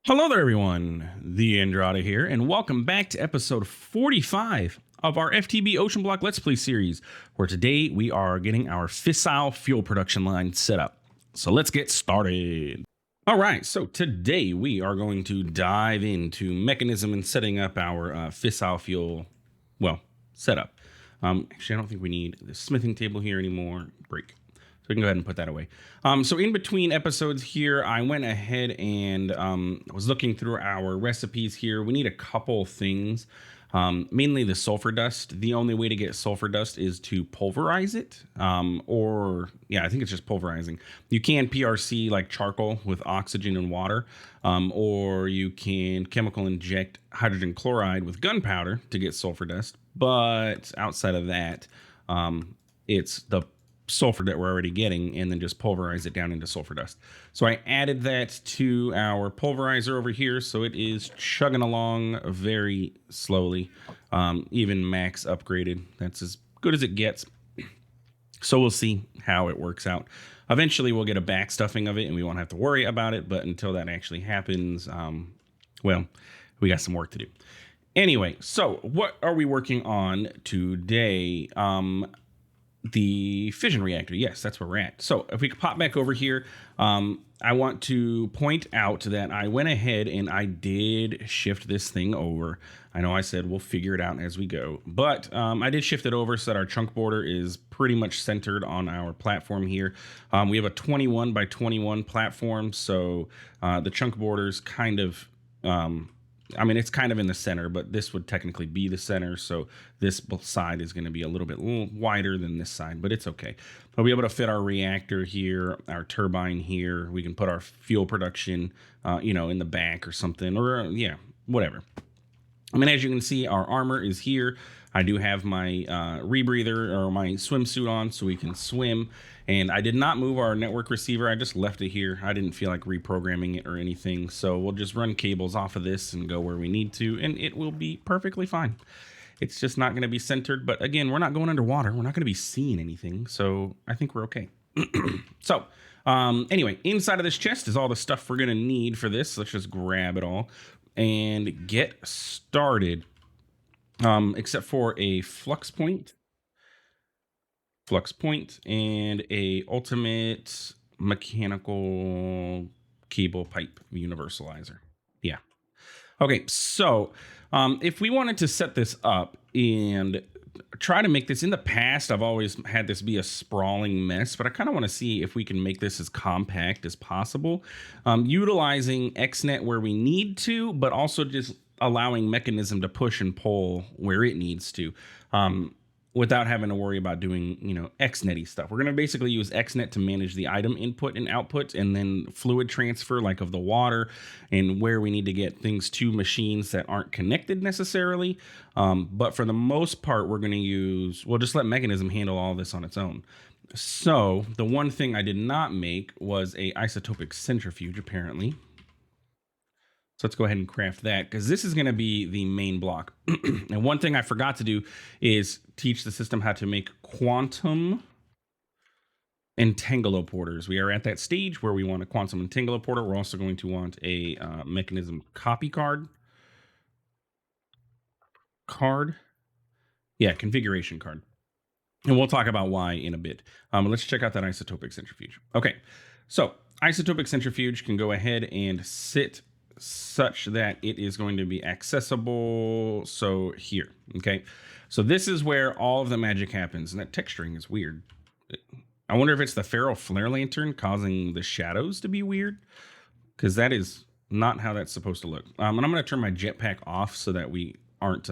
Hello there, everyone. TheAndrata here, and welcome back to episode 45 of our FTB OceanBlock Let's Play series, where today we are getting our fissile fuel production line set up. So let's get started. All right, so today we are going to dive into Mekanism and setting up our fissile fuel, setup. Actually, I don't think we need the smithing table here anymore. Break. So we can go ahead and put that away. So in between episodes here, I went ahead and was looking through our recipes here. We need a couple things, mainly the sulfur dust. The only way to get sulfur dust is to pulverize it, I think it's just pulverizing. You can PRC like charcoal with oxygen and water, or you can chemical inject hydrogen chloride with gunpowder to get sulfur dust. But outside of that, it's the sulfur that we're already getting and then just pulverize it down into sulfur dust. So I added that to our pulverizer over here, so it is chugging along very slowly. Even max upgraded, that's as good as it gets. So we'll see how it works out. Eventually we'll get a back stuffing of it and we won't have to worry about it, but until that actually happens, we got some work to do. Anyway, so what are we working on today? The fission reactor. Yes, that's where we're at. So if we could pop back over here, I want to point out that I went ahead and I did shift this thing over. I know I said we'll figure it out as we go, but I did shift it over so that our chunk border is pretty much centered on our platform here. We have a 21 by 21 platform, so the chunk border's kind of it's kind of in the center, but this would technically be the center. So this side is going to be a little bit wider than this side, but it's okay. We'll be able to fit our reactor here, our turbine here. We can put our fuel production, in the back or something, or whatever. As you can see, our armor is here. I do have my rebreather or my swimsuit on so we can swim. And I did not move our network receiver. I just left it here. I didn't feel like reprogramming it or anything. So we'll just run cables off of this and go where we need to, and it will be perfectly fine. It's just not going to be centered. But again, we're not going underwater. We're not going to be seeing anything. So I think we're okay. So anyway, inside of this chest is all the stuff we're going to need for this. Let's just grab it all and get started. Except for a flux point, and a ultimate mechanical cable pipe universalizer. Yeah. Okay, so if we wanted to set this up and try to make this, in the past I've always had this be a sprawling mess, but I kind of want to see if we can make this as compact as possible, utilizing Xnet where we need to, but also just allowing Mekanism to push and pull where it needs to, without having to worry about doing, Xnet-y stuff. We're going to basically use Xnet to manage the item input and output, and then fluid transfer, like of the water, and where we need to get things to machines that aren't connected necessarily. But for the most part, we're going to we'll just let Mekanism handle all this on its own. So the one thing I did not make was a isotopic centrifuge, apparently. So let's go ahead and craft that, because this is going to be the main block. And one thing I forgot to do is teach the system how to make quantum entanguloporters. We are at that stage where we want a quantum entanguloporter. We're also going to want a Mekanism copy card. Configuration card. And we'll talk about why in a bit. Let's check out that isotopic centrifuge. Okay, so isotopic centrifuge can go ahead and sit such that it is going to be accessible. So here, okay, so this is where all of the magic happens, and that texturing is weird. I wonder if it's the ferro flare lantern causing the shadows to be weird, because that is not how that's supposed to look. And I'm going to turn my jetpack off so that we aren't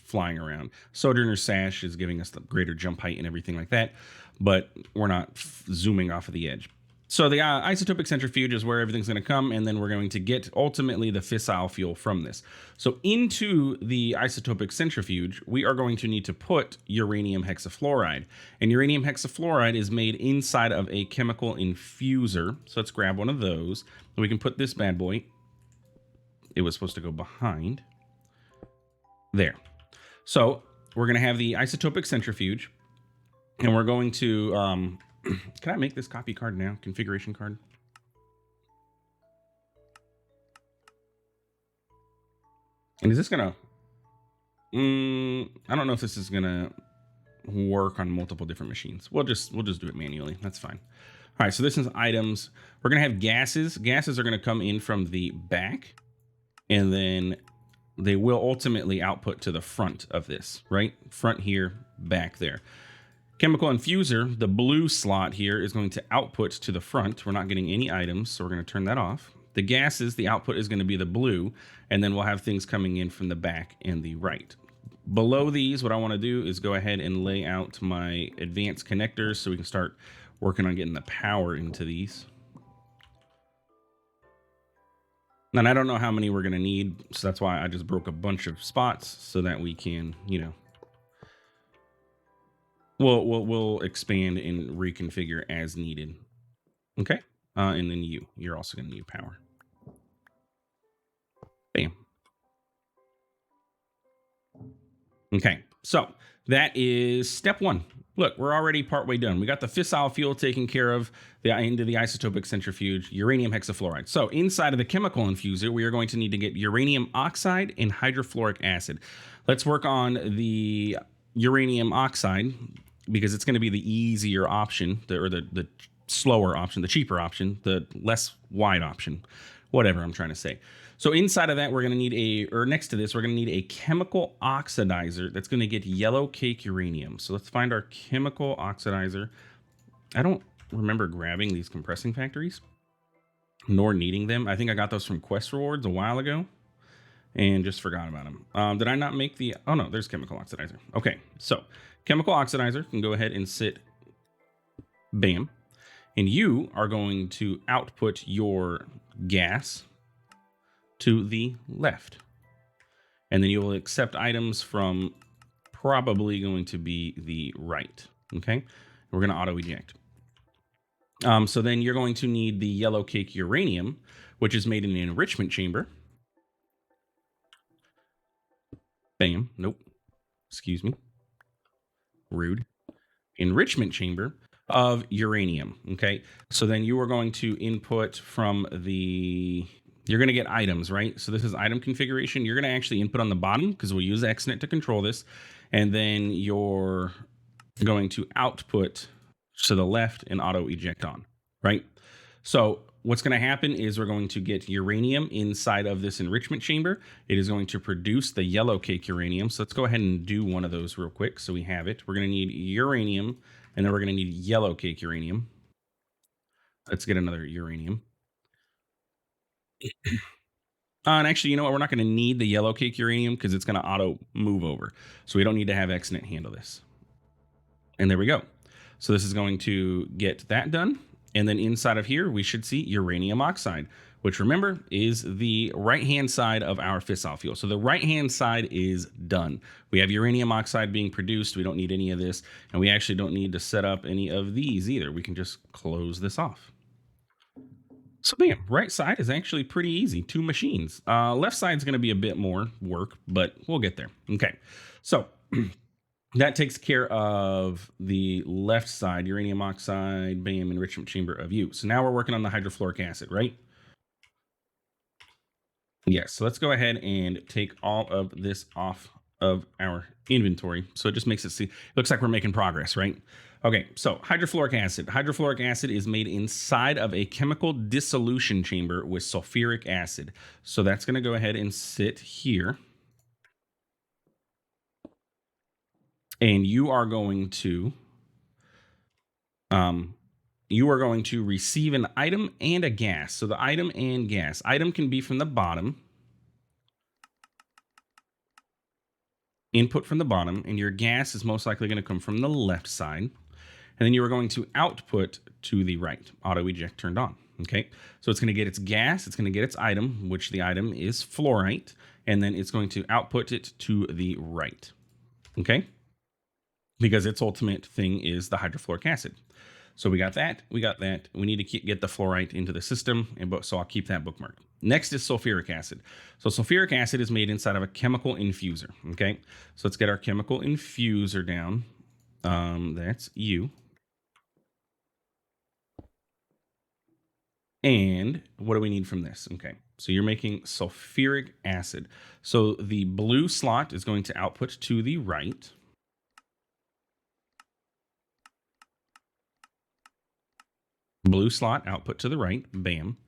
flying around. Sojourner Sash is giving us the greater jump height and everything like that, but we're not zooming off of the edge. So the isotopic centrifuge is where everything's going to come, and then we're going to get ultimately the fissile fuel from this. So into the isotopic centrifuge, we are going to need to put uranium hexafluoride. And uranium hexafluoride is made inside of a chemical infuser. So let's grab one of those. And we can put this bad boy. It was supposed to go behind. There. So we're going to have the isotopic centrifuge, and we're going to... can I make this copy card now? Configuration card. And is this gonna, I don't know if this is gonna work on multiple different machines. We'll just do it manually. That's fine. All right, so this is items. We're gonna have gases. Gases are gonna come in from the back, and then they will ultimately output to the front of this, right? Front here, back there. Chemical infuser, the blue slot here, is going to output to the front. We're not getting any items, so we're going to turn that off. The gases, the output is going to be the blue, and then we'll have things coming in from the back and the right. Below these, what I want to do is go ahead and lay out my advanced connectors so we can start working on getting the power into these. And I don't know how many we're going to need, so that's why I just broke a bunch of spots so that we can, you know, we'll expand and reconfigure as needed. Okay. And then you're also going to need power. Bam. Okay. So that is step one. Look, we're already partway done. We got the fissile fuel taken care of, into the isotopic centrifuge, uranium hexafluoride. So inside of the chemical infuser, we are going to need to get uranium oxide and hydrofluoric acid. Let's work on the uranium oxide, because it's going to be the easier option, or the slower option, the cheaper option, the less wide option, whatever I'm trying to say. So inside of that, we're going to need next to this, we're going to need a chemical oxidizer that's going to get yellow cake uranium. So let's find our chemical oxidizer. I don't remember grabbing these compressing factories, nor needing them. I think I got those from Quest Rewards a while ago and just forgot about them. Did I not make the, oh no, there's chemical oxidizer. Okay, so chemical oxidizer can go ahead and sit, bam. And you are going to output your gas to the left. And then you will accept items from probably going to be the right. Okay, we're going to auto eject. So then you're going to need the yellow cake uranium, which is made in an enrichment chamber. Bam. Nope. Excuse me. Rude. Enrichment chamber of uranium. Okay. So then you are going to input from you're going to get items, right? So this is item configuration. You're going to actually input on the bottom because we'll use Xnet to control this. And then you're going to output to the left and auto eject on, right? So what's going to happen is we're going to get uranium inside of this enrichment chamber. It is going to produce the yellow cake uranium. So let's go ahead and do one of those real quick so we have it. We're going to need uranium, and then we're going to need yellow cake uranium. Let's get another uranium. And actually, you know what? We're not going to need the yellow cake uranium because it's going to auto move over. So we don't need to have Xnet handle this. And there we go. So this is going to get that done. And then inside of here, we should see uranium oxide, which remember is the right-hand side of our fissile fuel. So the right-hand side is done. We have uranium oxide being produced. We don't need any of this. And we actually don't need to set up any of these either. We can just close this off. So bam, right side is actually pretty easy. 2 machines. Left side is going to be a bit more work, but we'll get there. Okay, so that takes care of the left side, uranium oxide, bam, enrichment chamber of U. So now we're working on the hydrofluoric acid, right? Yes, so let's go ahead and take all of this off of our inventory. So it just makes it looks like we're making progress, right? Okay, so hydrofluoric acid. Hydrofluoric acid is made inside of a chemical dissolution chamber with sulfuric acid. So that's going to go ahead and sit here. And you are going to receive an item and a gas. So the item and gas. Item can be from the bottom. Input from the bottom, and your gas is most likely going to come from the left side. And then you are going to output to the right. Auto eject turned on. Okay, so it's going to get its gas, it's going to get its item, which the item is fluorite, and then it's going to output it to the right. Okay, because its ultimate thing is the hydrofluoric acid. So we got that, we got that. We need to get the fluorite into the system, so I'll keep that bookmarked. Next is sulfuric acid. So sulfuric acid is made inside of a chemical infuser. Okay, so let's get our chemical infuser down. That's U. And what do we need from this? Okay, so you're making sulfuric acid. So the blue slot is going to output to the right. Blue slot output to the right, bam.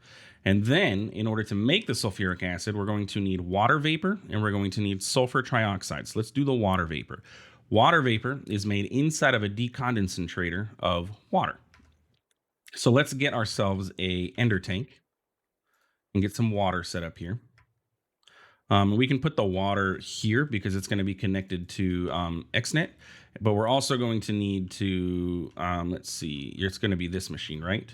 And then in order to make the sulfuric acid, we're going to need water vapor and we're going to need sulfur trioxide. So let's do the water vapor. Water vapor is made inside of a decondensator of water. So let's get ourselves a ender tank and get some water set up here. We can put the water here because it's going to be connected to Xnet, but we're also going to need to, let's see, it's going to be this machine, right?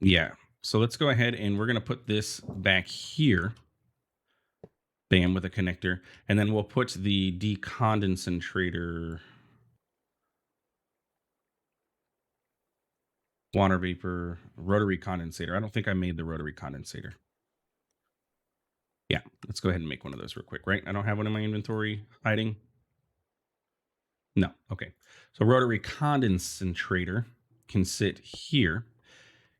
Yeah. So let's go ahead and we're going to put this back here. Bam, with a connector. And then we'll put the decondensator water vapor rotary condensator. I don't think I made the rotary condensator. Yeah, let's go ahead and make one of those real quick, right? I don't have one in my inventory hiding. No. Okay. So rotary condensator can sit here.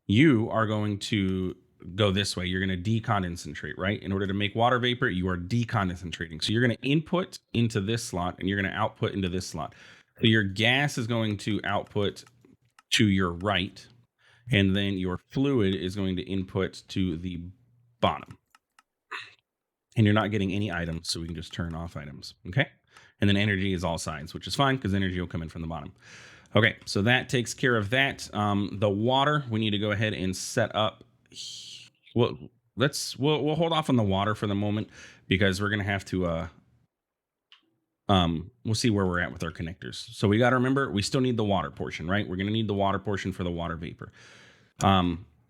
You are going to go this way. You're going to decondensatrate, right? In order to make water vapor, you are decondensating. So you're going to input into this slot and you're going to output into this slot. So your gas is going to output to your right, and then your fluid is going to input to the bottom. And you're not getting any items, so we can just turn off items, okay? And then energy is all sides, which is fine because energy will come in from the bottom. Okay, so that takes care of that. The water, we need to go ahead and set up. Well, we'll hold off on the water for the moment because we're gonna have to we'll see where we're at with our connectors. So we got to remember we still need the water portion, right? We're gonna need the water portion for the water vapor.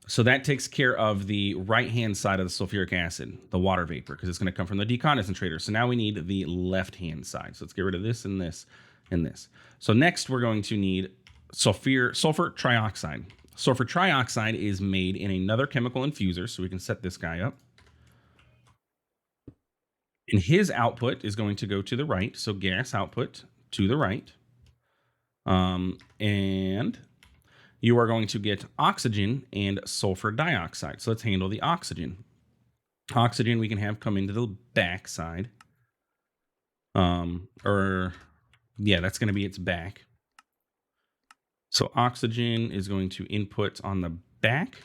So that takes care of the right-hand side of the sulfuric acid, the water vapor, because it's going to come from the decondensator. So now we need the left-hand side. So let's get rid of this and this and this. So next we're going to need sulfur trioxide. Sulfur trioxide is made in another chemical infuser, so we can set this guy up. And his output is going to go to the right, so gas output to the right. And you are going to get oxygen and sulfur dioxide. So let's handle the oxygen. Oxygen we can have come into the back side. Yeah, that's going to be its back. So oxygen is going to input on the back,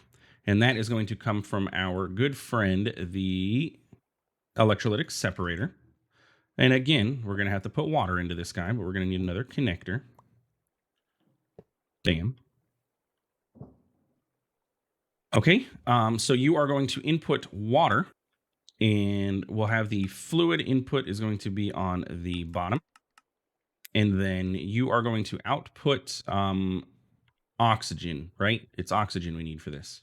and that is going to come from our good friend, the electrolytic separator. And again, we're going to have to put water into this guy, but we're going to need another connector. Bam. Okay, so you are going to input water, and we'll have the fluid input is going to be on the bottom. And then you are going to output oxygen, right? It's oxygen we need for this.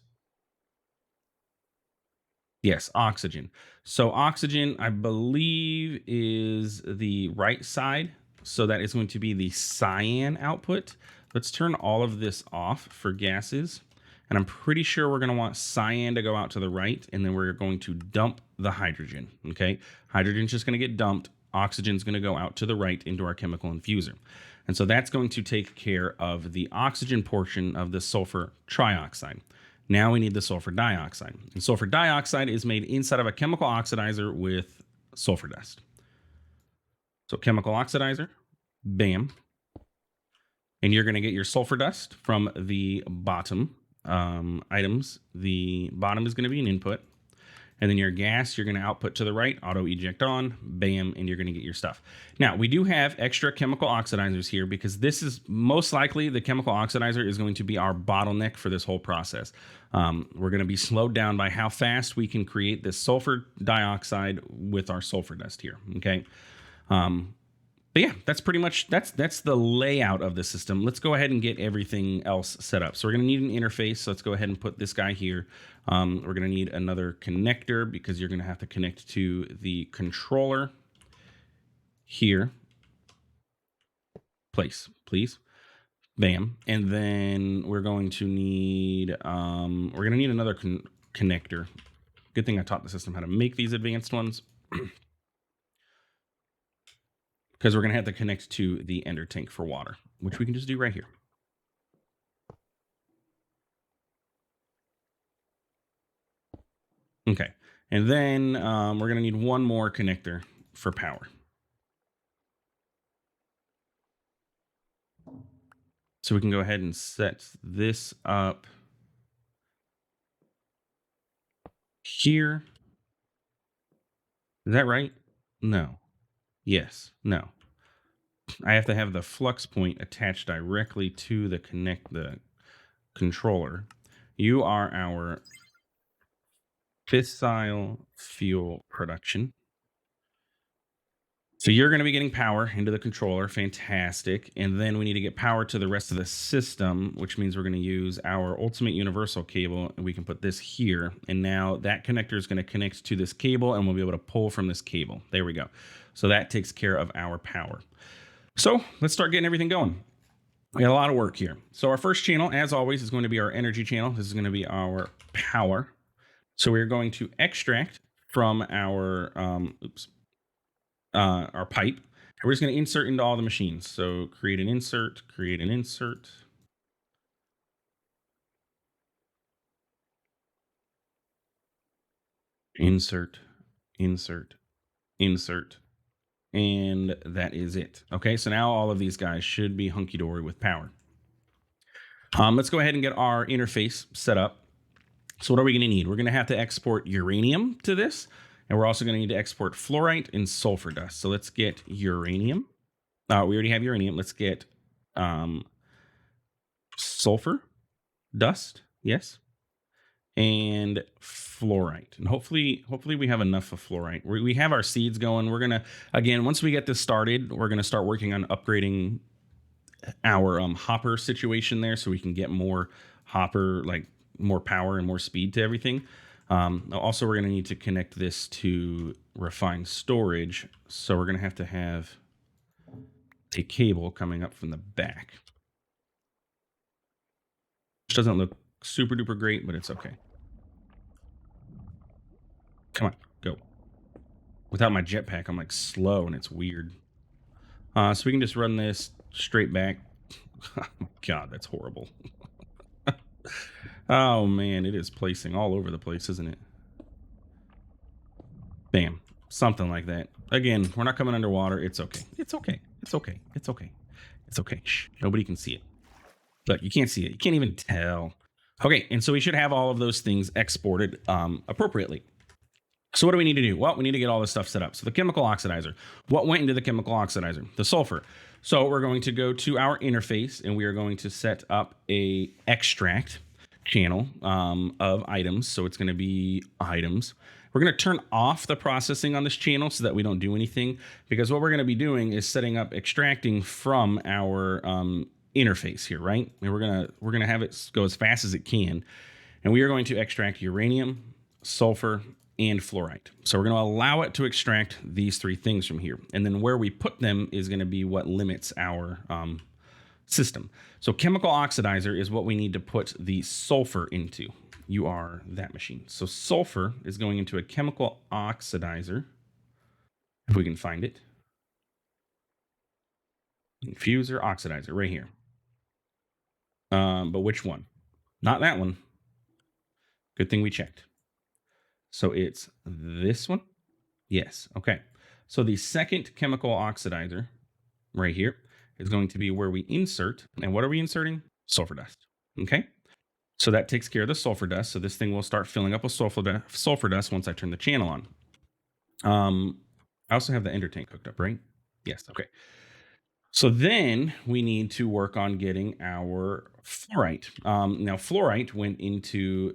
Yes, oxygen. So oxygen, I believe, is the right side. So that is going to be the cyan output. Let's turn all of this off for gases. And I'm pretty sure we're going to want cyan to go out to the right, and then we're going to dump the hydrogen, okay? Hydrogen's just going to get dumped. Oxygen's going to go out to the right into our chemical infuser. And so that's going to take care of the oxygen portion of the sulfur trioxide. Now we need the sulfur dioxide. And sulfur dioxide is made inside of a chemical oxidizer with sulfur dust. So chemical oxidizer, bam. And you're going to get your sulfur dust from the bottom items. The bottom is going to be an input. And then your gas, you're going to output to the right, auto eject on, bam, and you're going to get your stuff. Now, we do have extra chemical oxidizers here because this is most likely the chemical oxidizer is going to be our bottleneck for this whole process. We're going to be slowed down by how fast we can create this sulfur dioxide with our sulfur dust here, okay? But yeah, that's pretty much, that's the layout of the system. Let's go ahead and get everything else set up. So we're going to need an interface. So let's go ahead and put this guy here. We're going to need another connector because you're going to have to connect to the controller here. Place, please. Bam. And then we're going to need, another connector. Good thing I taught the system how to make these advanced ones. Because we're going to have to connect to the ender tank for water, which we can just do right here. Okay. And then we're going to need one more connector for power. So we can go ahead and set this up here. Is that right? No. Yes. No. I have to have the flux point attached directly to the controller. You are our fissile fuel production. So you're going to be getting power into the controller. Fantastic. And then we need to get power to the rest of the system, which means we're going to use our ultimate universal cable. And we can put this here. And now that connector is going to connect to this cable and we'll be able to pull from this cable. There we go. So that takes care of our power. So let's start getting everything going. We got a lot of work here. So our first channel, as always, is going to be our energy channel. This is going to be our power. So we're going to extract from our pipe. And we're just going to insert into all the machines. So create an insert, insert, and that is it. Okay, so now all of these guys should be hunky-dory with power. Let's go ahead and get our interface set up. So what are we going to need? We're going to have to export uranium to this, and we're also going to need to export fluorite and sulfur dust. So let's get uranium. We already have uranium. Let's get sulfur dust. Yes. And fluorite. And hopefully we have enough of fluorite. We have our seeds going. We're going to, again, once we get this started, we're going to start working on upgrading our hopper situation there so we can get more hopper, like more power and more speed to everything. Also, we're going to need to connect this to refined storage. So we're going to have a cable coming up from the back. Which doesn't look super duper great, but it's okay. Come on, go. Without my jetpack, I'm like slow and it's weird. So we can just run this straight back. Oh my God, that's horrible. Oh man, it is placing all over the place, isn't it? Bam. Something like that. Again, we're not coming underwater. It's okay. It's okay. It's okay. It's okay. It's okay. Shh. Nobody can see it. Look, you can't see it. You can't even tell. Okay, and so we should have all of those things exported appropriately. So what do we need to do? Well, we need to get all this stuff set up. So the chemical oxidizer. What went into the chemical oxidizer? The sulfur. So we're going to go to our interface and we are going to set up a extract channel of items. So it's going to be items. We're going to turn off the processing on this channel so that we don't do anything, because what we're going to be doing is setting up extracting from our interface here, right? And we're gonna have it go as fast as it can, and we are going to extract uranium, sulfur, and fluorite. So we're going to allow it to extract these three things from here, and then where we put them is going to be what limits our system. So chemical oxidizer is what we need to put the sulfur into. You are that machine. So sulfur is going into a chemical oxidizer, if we can find it. Infuser, oxidizer, right here. But which one? Not that one. Good thing we checked. So it's this one. Yes. Okay. So the second chemical oxidizer right here is going to be where we insert. And what are we inserting? Sulfur dust. Okay. So that takes care of the sulfur dust. So this thing will start filling up with sulfur dust once I turn the channel on. I also have the ender tank hooked up, right? Yes. Okay. So then we need to work on getting our fluorite. Now fluorite went into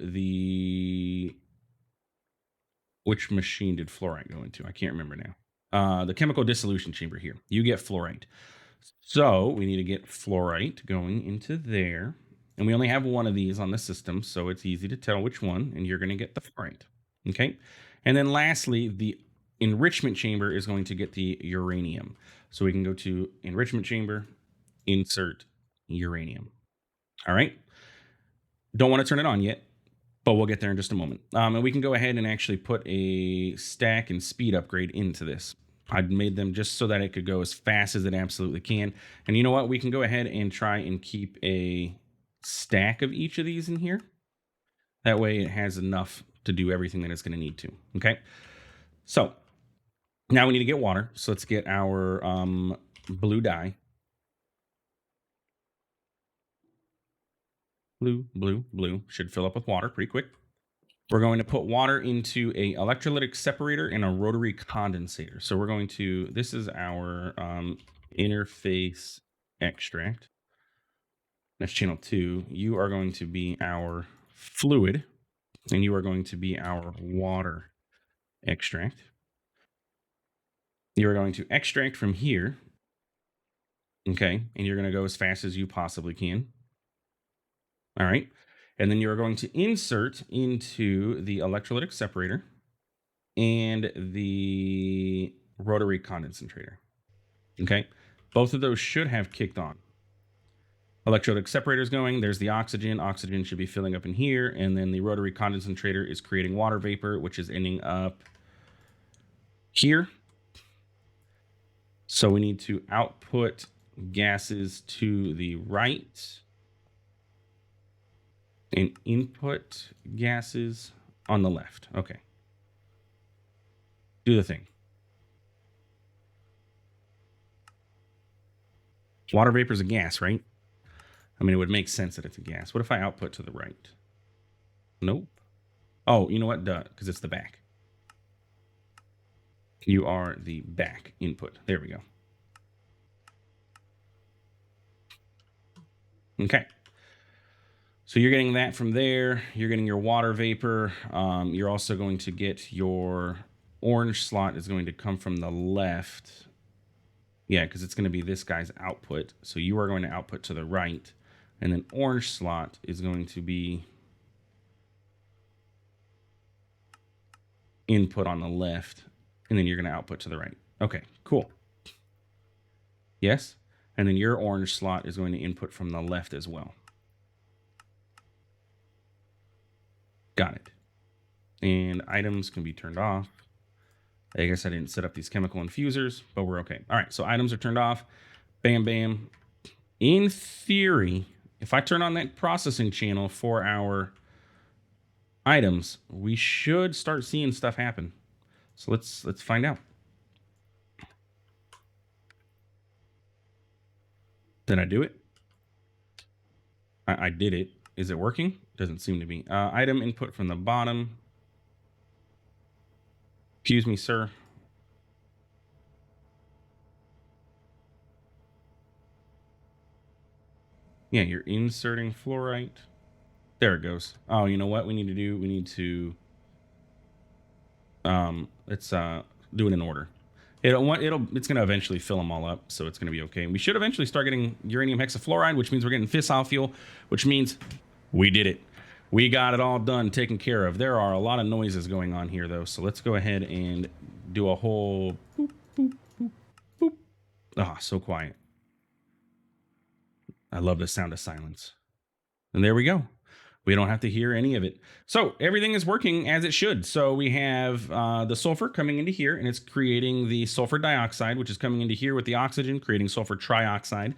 which machine did fluorite go into? I can't remember now. The chemical dissolution chamber here. You get fluorite. So we need to get fluorite going into there. And we only have one of these on the system, so it's easy to tell which one, and you're going to get the fluorite. Okay. And then lastly, the enrichment chamber is going to get the uranium. So we can go to enrichment chamber, insert uranium. All right. Don't want to turn it on yet, but we'll get there in just a moment. And we can go ahead and actually put a stack and speed upgrade into this. I'd made them just so that it could go as fast as it absolutely can. And you know what? We can go ahead and try and keep a stack of each of these in here. That way it has enough to do everything that it's going to need to. Okay. So now we need to get water. So let's get our blue dye. Blue. Should fill up with water pretty quick. We're going to put water into a electrolytic separator and a rotary condensator. So we're going to, this is our interface extract. That's channel 2. You are going to be our fluid, and you are going to be our water extract. You are going to extract from here. Okay. And you're going to go as fast as you possibly can. All right. And then you're going to insert into the electrolytic separator and the rotary condensator. Okay. Both of those should have kicked on. Electrolytic separator is going. There's the oxygen. Oxygen should be filling up in here. And then the rotary condensator is creating water vapor, which is ending up here. So we need to output gases to the right and input gases on the left. Okay. Do the thing. Water vapor is a gas, right? I mean, it would make sense that it's a gas. What if I output to the right? Nope. Oh, you know what? Duh, because it's the back. You are the back input. There we go. Okay. So you're getting that from there. You're getting your water vapor. You're also going to get your orange slot is going to come from the left. Yeah, because it's going to be this guy's output. So you are going to output to the right. And then orange slot is going to be input on the left. And then you're going to output to the right. Okay, cool. Yes. And then your orange slot is going to input from the left as well. Got it. And items can be turned off. I guess I didn't set up these chemical infusers, but we're okay. All right, so items are turned off. Bam, bam. In theory, if I turn on that processing channel for our items, we should start seeing stuff happen. So let's find out. Did I do it? I did it. Is it working? Doesn't seem to be. Item input from the bottom. Excuse me, sir. Yeah, you're inserting fluorite. There it goes. Oh, you know what we need to do? We need to let's do it in order. It's going to eventually fill them all up, so it's going to be okay. We should eventually start getting uranium hexafluoride, which means we're getting fissile fuel, which means we did it. We got it all done, taken care of. There are a lot of noises going on here, though, so let's go ahead and do a whole boop, boop, boop, boop. Ah, so quiet. I love the sound of silence. And there we go. We don't have to hear any of it. So everything is working as it should. So we have the sulfur coming into here, and it's creating the sulfur dioxide, which is coming into here with the oxygen, creating sulfur trioxide,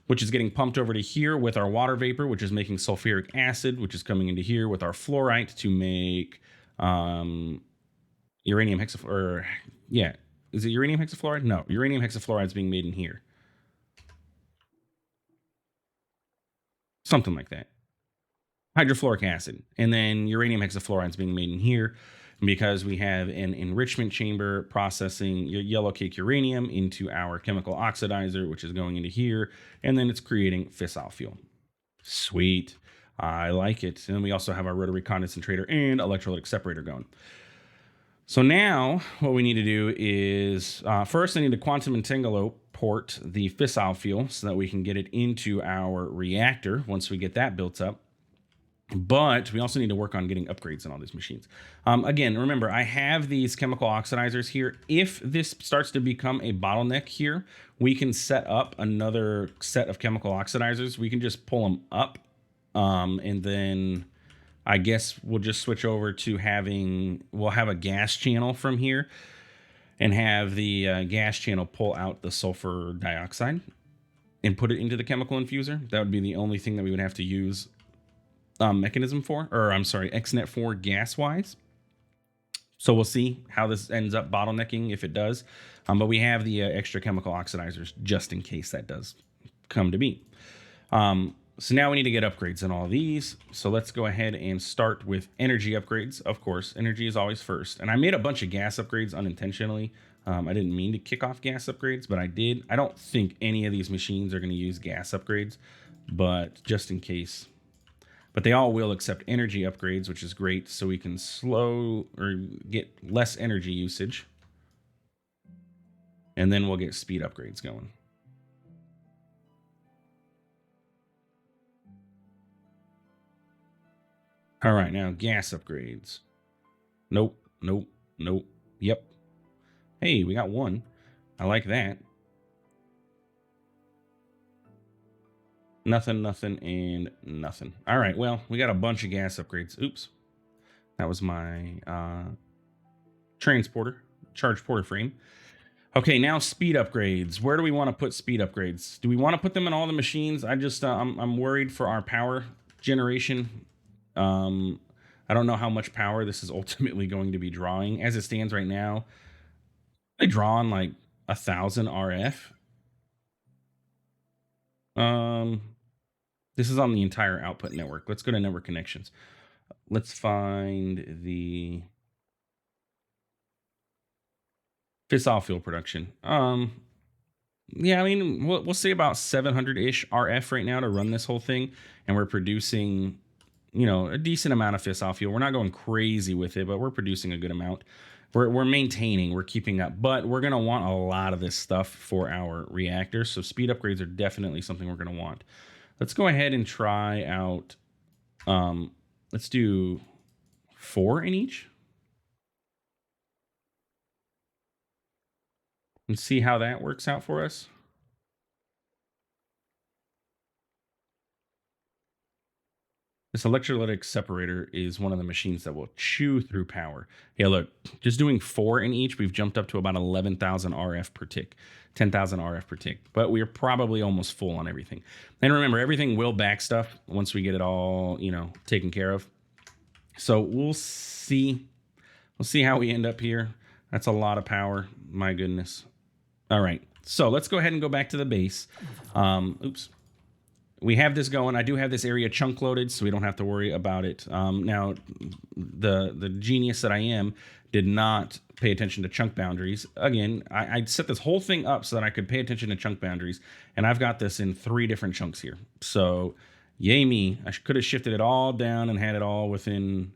which is getting pumped over to here with our water vapor, which is making sulfuric acid, which is coming into here with our fluorite to make uranium hexafluoride. Yeah, is it uranium hexafluoride? No, uranium hexafluoride is being made in here. Something like that. Hydrofluoric acid, and then uranium hexafluoride is being made in here because we have an enrichment chamber processing yellow cake uranium into our chemical oxidizer, which is going into here, and then it's creating fissile fuel. Sweet. I like it. And then we also have our rotary condensator and electrolytic separator going. So now what we need to do is first I need to quantum entangle port the fissile fuel so that we can get it into our reactor once we get that built up. But we also need to work on getting upgrades on all these machines. Again, remember, I have these chemical oxidizers here. If this starts to become a bottleneck here, we can set up another set of chemical oxidizers. We can just pull them up. And then I guess we'll just switch over to we'll have a gas channel from here and have the gas channel pull out the sulfur dioxide and put it into the chemical infuser. That would be the only thing that we would have to use Mekanism for, or I'm sorry, Xnet for gas-wise. So we'll see how this ends up bottlenecking if it does. But we have the extra chemical oxidizers just in case that does come to be. So now we need to get upgrades in all of these. So let's go ahead and start with energy upgrades. Of course, energy is always first. And I made a bunch of gas upgrades unintentionally. I didn't mean to kick off gas upgrades, but I did. I don't think any of these machines are going to use gas upgrades, but just in case. But they all will accept energy upgrades, which is great. So we can slow or get less energy usage. And then we'll get speed upgrades going. All right, now gas upgrades. Nope, nope, nope. Yep. Hey, we got one. I like that. Nothing, nothing, and nothing. All right, well, we got a bunch of gas upgrades. Oops. That was my transporter, charge porter frame. Okay, now speed upgrades. Where do we want to put speed upgrades? Do we want to put them in all the machines? I'm worried for our power generation. I don't know how much power this is ultimately going to be drawing. As it stands right now, they draw on like 1,000 RF. This is on the entire output network. Let's go to network connections. Let's find the fissile fuel production. Yeah, I mean, we'll say about 700-ish RF right now to run this whole thing, and we're producing, you know, a decent amount of fissile fuel. We're not going crazy with it, but we're producing a good amount. We're maintaining, we're keeping up, but we're gonna want a lot of this stuff for our reactors. So speed upgrades are definitely something we're gonna want. Let's go ahead and try out. Let's do 4 in each and see how that works out for us. This electrolytic separator is one of the machines that will chew through power. Yeah, look, just doing 4 in each, we've jumped up to about 11,000 RF per tick, 10,000 RF per tick, but we're probably almost full on everything. And remember, everything will back stuff once we get it all, you know, taken care of. So we'll see. We'll see how we end up here. That's a lot of power. My goodness. All right. So let's go ahead and go back to the base. Oops. We have this going. I do have this area chunk loaded, so we don't have to worry about it. Now, the genius that I am did not pay attention to chunk boundaries. Again, I set this whole thing up so that I could pay attention to chunk boundaries, and I've got this in 3 different chunks here. So, yay me. I could have shifted it all down and had it all within...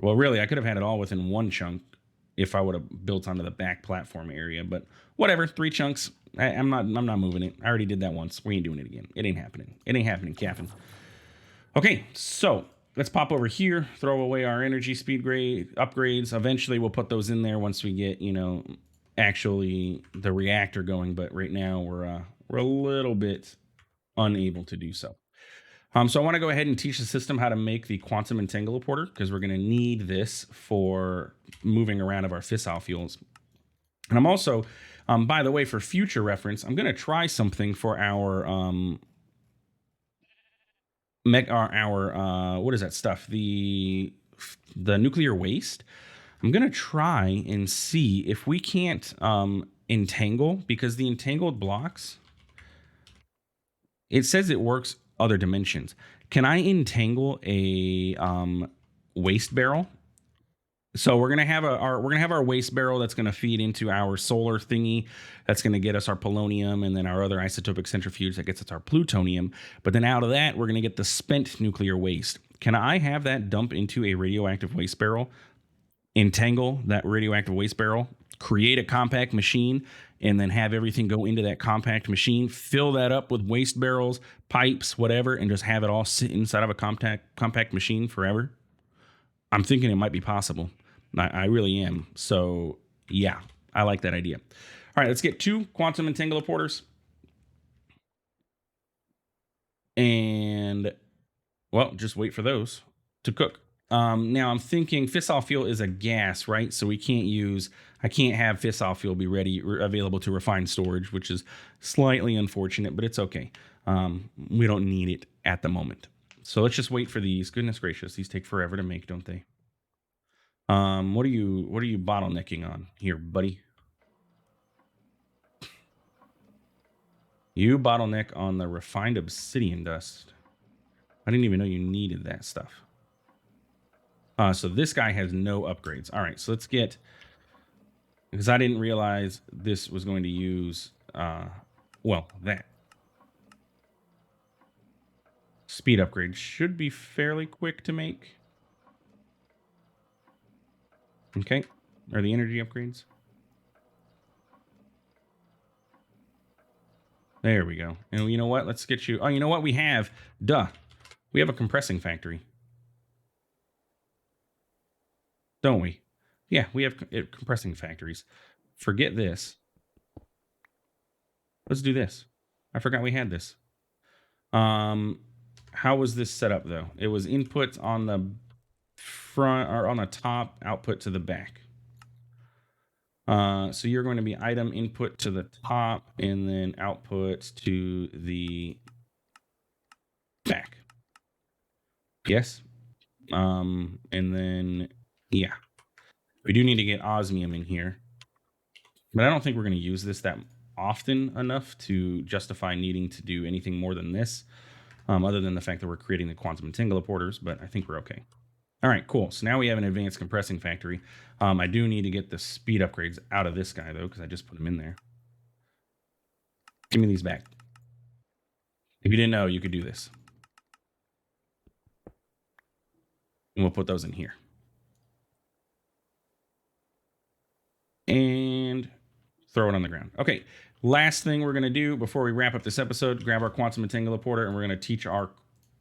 Well, really, I could have had it all within 1 chunk if I would have built onto the back platform area, but whatever, 3 chunks. I'm not moving it. I already did that once. We ain't doing it again. It ain't happening. It ain't happening, Captain. Okay, so let's pop over here, throw away our energy speed grade upgrades. Eventually, we'll put those in there once we get, you know, actually the reactor going. But right now, we're a little bit unable to do so. So I want to go ahead and teach the system how to make the quantum entangler because we're going to need this for moving around of our fissile fuels. And I'm also, by the way, for future reference, I'm going to try something for our what is that stuff? The nuclear waste. I'm going to try and see if we can't entangle, because the entangled blocks, it says it works other dimensions. Can I entangle a waste barrel? So we're gonna have our waste barrel that's gonna feed into our solar thingy. That's gonna get us our polonium, and then our other isotopic centrifuge that gets us our plutonium. But then out of that, we're gonna get the spent nuclear waste. Can I have that dump into a radioactive waste barrel, entangle that radioactive waste barrel, create a compact machine, and then have everything go into that compact machine, fill that up with waste barrels, pipes, whatever, and just have it all sit inside of a compact machine forever? I'm thinking it might be possible. I really am. So yeah, I like that idea. All right, let's get 2 quantum entangler porters. And, well, just wait for those to cook. Now I'm thinking fissile fuel is a gas, right? So I can't have fissile fuel be available to refined storage, which is slightly unfortunate, but it's okay. We don't need it at the moment. So let's just wait for these. Goodness gracious, these take forever to make, don't they? What are you bottlenecking on here, buddy? You bottleneck on the refined obsidian dust. I didn't even know you needed that stuff. So this guy has no upgrades. All right, so let's get, because I didn't realize this was going to use, well, that. Speed upgrade should be fairly quick to make. Okay, or the energy upgrades. There we go. And you know what? Let's get you, oh, you know what we have? Duh. We have a compressing factory. Don't we? Yeah, we have compressing factories. Forget this. Let's do this. I forgot we had this. How was this set up though? It was input on the front or on the top, output to the back. So you're going to be item input to the top and then output to the back. Yes. And then, yeah, we do need to get osmium in here, but I don't think we're going to use this that often enough to justify needing to do anything more than this, other than the fact that we're creating the quantum entangler, but I think we're okay. All right, cool. So now we have an advanced compressing factory. I do need to get the speed upgrades out of this guy, though, because I just put them in there. Give me these back. If you didn't know, you could do this. And we'll put those in here. And throw it on the ground. Okay, last thing we're going to do before we wrap up this episode, grab our quantum entangler, and we're going to teach our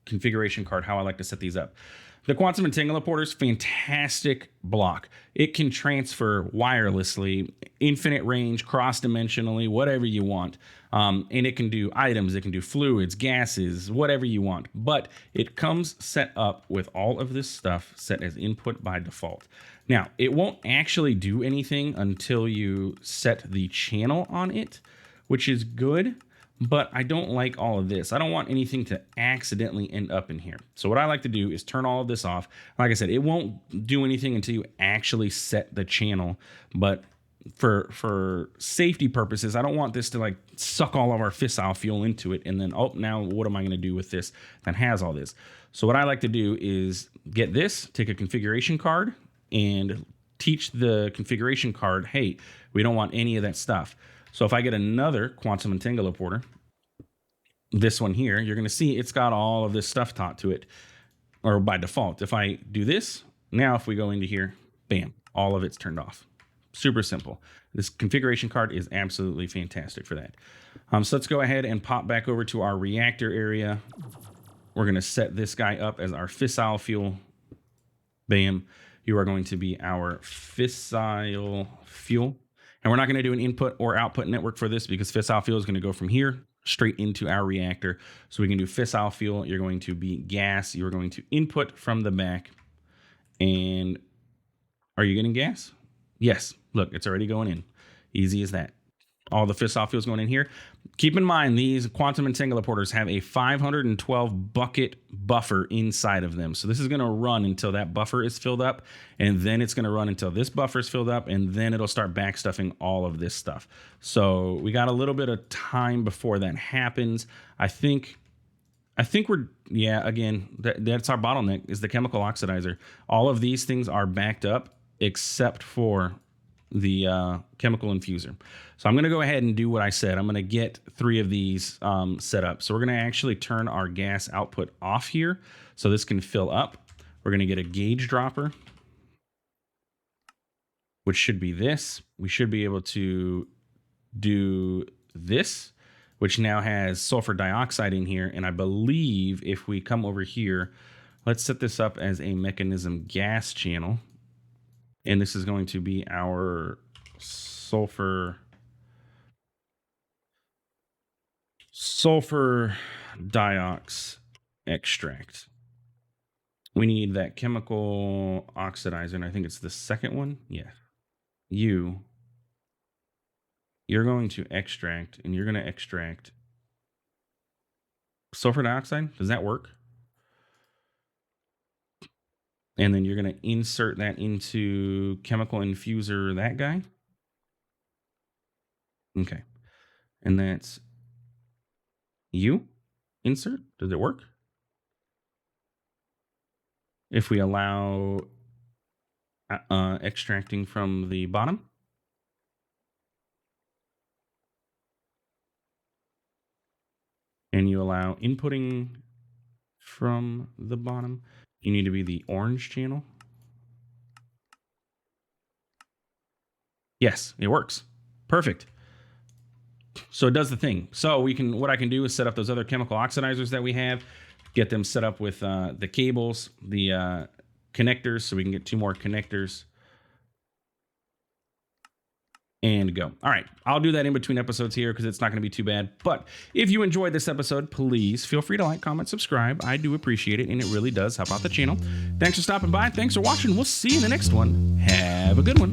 configuration card how I like to set these up. The quantum entangler is fantastic block. It can transfer wirelessly, infinite range, cross-dimensionally, whatever you want. And it can do items, it can do fluids, gases, whatever you want. But it comes set up with all of this stuff set as input by default. Now, it won't actually do anything until you set the channel on it, which is good. But I don't like all of this. I don't want anything to accidentally end up in here. So what I like to do is turn all of this off. Like I said, it won't do anything until you actually set the channel. But for safety purposes, I don't want this to like suck all of our fissile fuel into it. And then, oh, now what am I going to do with this that has all this? So what I like to do is get this, take a configuration card, and teach the configuration card, hey, we don't want any of that stuff. So if I get another quantum entangler porter, this one here, you're going to see it's got all of this stuff taught to it, or by default. If I do this, now if we go into here, bam, all of it's turned off. Super simple. This configuration card is absolutely fantastic for that. So let's go ahead and pop back over to our reactor area. We're going to set this guy up as our fissile fuel. Bam. You are going to be our fissile fuel. And we're not going to do an input or output network for this because fissile fuel is going to go from here straight into our reactor. So we can do fissile fuel. You're going to be gas. You're going to input from the back. And are you getting gas? Yes. Look, it's already going in. Easy as that. All the fissile fuel is going in here. Keep in mind, these quantum entangler porters have a 512 bucket buffer inside of them. So this is going to run until that buffer is filled up, and then it's going to run until this buffer is filled up, and then it'll start backstuffing all of this stuff. So we got a little bit of time before that happens. I think we're, yeah, again, that's our bottleneck is the chemical oxidizer. All of these things are backed up except for the chemical infuser. So I'm going to go ahead and do what I said. I'm going to get 3 of these set up. So we're going to actually turn our gas output off here so this can fill up. We're going to get a gauge dropper, which should be this. We should be able to do this, which now has sulfur dioxide in here. And I believe if we come over here, let's set this up as a mechanism gas channel. And this is going to be our sulfur dioxide extract. We need that chemical oxidizer, and I think it's the second one. Yeah. You're going to extract, and you're going to extract sulfur dioxide. Does that work? And then you're going to insert that into chemical infuser, that guy. Okay. And that's you. Insert. Does it work? If we allow extracting from the bottom. And you allow inputting from the bottom. You need to be the orange channel. Yes, it works. Perfect. So it does the thing. So what I can do is set up those other chemical oxidizers that we have, get them set up with the cables, the connectors, so we can get 2 more connectors. And go. All right, I'll do that in between episodes here because it's not going to be too bad. But if you enjoyed this episode, please feel free to like, comment, subscribe. I do appreciate it, and it really does help out the channel. Thanks for stopping by. Thanks for watching. We'll see you in the next one. Have a good one.